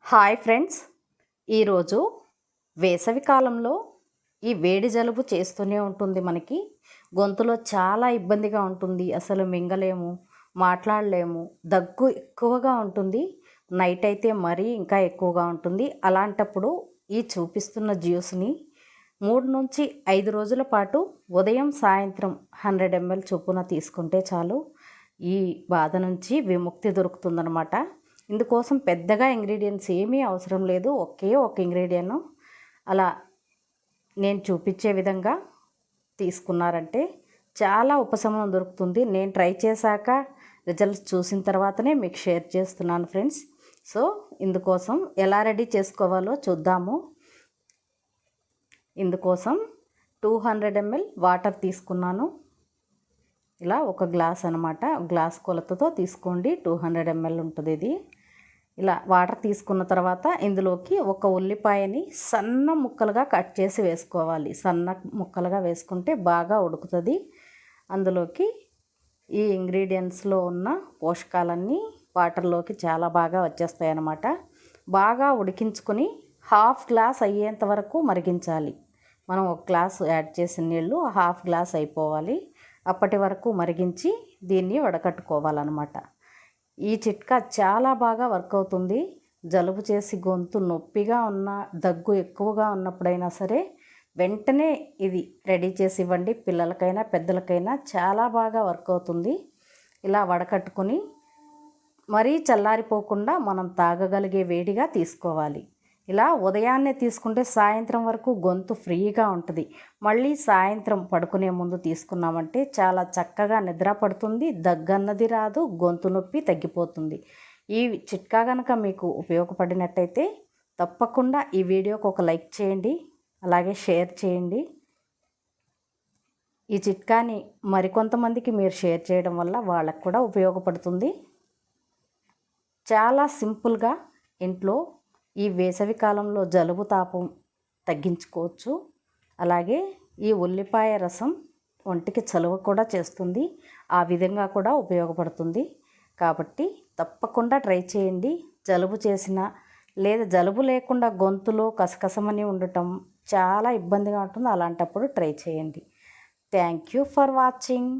Hi friends, ఈరోజు వేసవి కాలంలో ఈ వేడి జలుబు చేస్తూనే ఉంటుంది. మనకి గొంతులో చాలా ఇబ్బందిగా ఉంటుంది. అసలు మింగలేము, మాట్లాడలేము, దగ్గు ఎక్కువగా ఉంటుంది. నైట్ అయితే మరీ ఇంకా ఎక్కువగా ఉంటుంది. అలాంటప్పుడు ఈ చూపిస్తున్న జ్యూస్ని 3 నుంచి 5 రోజుల పాటు ఉదయం సాయంత్రం 100 ml చొప్పున తీసుకుంటే చాలు ఈ బాధ నుంచి విముక్తి దొరుకుతుందన్నమాట. ఇందుకోసం పెద్దగా ఇంగ్రీడియంట్స్ ఏమీ అవసరం లేదు. ఒకే ఒక ఇంగ్రీడియంట్ అలా నేను చూపించే విధంగా తీసుకున్నారంటే చాలా ఉపశమనం దొరుకుతుంది. నేను ట్రై చేశాక రిజల్ట్స్ చూసిన తర్వాతనే మీకు షేర్ చేస్తున్నాను ఫ్రెండ్స్. సో ఇందుకోసం ఎలా రెడీ చేసుకోవాలో చూద్దాము. ఇందుకోసం 200 ml వాటర్ తీసుకున్నాను. ఇలా ఒక గ్లాస్ అనమాట, గ్లాస్ కొలతతో తీసుకోండి. 200 ml ఉంటుంది ఇది. ఇలా వాటర్ తీసుకున్న తర్వాత ఇందులోకి ఒక ఉల్లిపాయని సన్న ముక్కలుగా కట్ చేసి వేసుకోవాలి. సన్న ముక్కలుగా వేసుకుంటే బాగా ఉడుకుతుంది. అందులోకి ఈ ఇంగ్రీడియంట్స్లో ఉన్న పోషకాలన్నీ వాటర్లోకి చాలా బాగా వచ్చేస్తాయి అన్నమాట. బాగా ఉడికించుకొని హాఫ్ గ్లాస్ అయ్యేంత వరకు మరిగించాలి. మనం ఒక గ్లాస్ యాడ్ చేసిన నీళ్ళు హాఫ్ గ్లాస్ అయిపోవాలి. అప్పటి వరకు మరిగించి దీన్ని వడకట్టుకోవాలన్నమాట. ఈ చిట్కా చాలా బాగా వర్క్ అవుతుంది. జలుబు చేసి గొంతు నొప్పిగా ఉన్న, దగ్గు ఎక్కువగా ఉన్నప్పుడైనా సరే వెంటనే ఇది రెడీ చేసి ఇవ్వండి. పిల్లలకైనా పెద్దలకైనా చాలా బాగా వర్క్ అవుతుంది. ఇలా వడకట్టుకొని మరీ చల్లారిపోకుండా మనం తాగగలిగే వేడిగా తీసుకోవాలి. ఇలా ఉదయాన్నే తీసుకుంటే సాయంత్రం వరకు గొంతు ఫ్రీగా ఉంటుంది. మళ్ళీ సాయంత్రం పడుకునే ముందు తీసుకున్నామంటే చాలా చక్కగా నిద్ర పడుతుంది. దగ్గన్నది రాదు, గొంతు నొప్పి తగ్గిపోతుంది. ఈ చిట్కా కనుక మీకు ఉపయోగపడినట్టయితే తప్పకుండా ఈ వీడియోకి ఒక లైక్ చేయండి, అలాగే షేర్ చేయండి. ఈ చిట్కాని మరికొంతమందికి మీరు షేర్ చేయడం వల్ల వాళ్ళకు కూడా ఉపయోగపడుతుంది. చాలా సింపుల్గా ఇంట్లో ఈ వేసవి కాలంలో జలుబు తాపం తగ్గించుకోవచ్చు. అలాగే ఈ ఉల్లిపాయ రసం ఒంటికి చలువ కూడా చేస్తుంది. ఆ విధంగా కూడా ఉపయోగపడుతుంది. కాబట్టి తప్పకుండా ట్రై చేయండి. జలుబు చేసిన లేదా జలుబు లేకుండా గొంతులో కసకసమని ఉండటం చాలా ఇబ్బందిగా ఉంటుంది. అలాంటప్పుడు ట్రై చేయండి. Thank you for watching.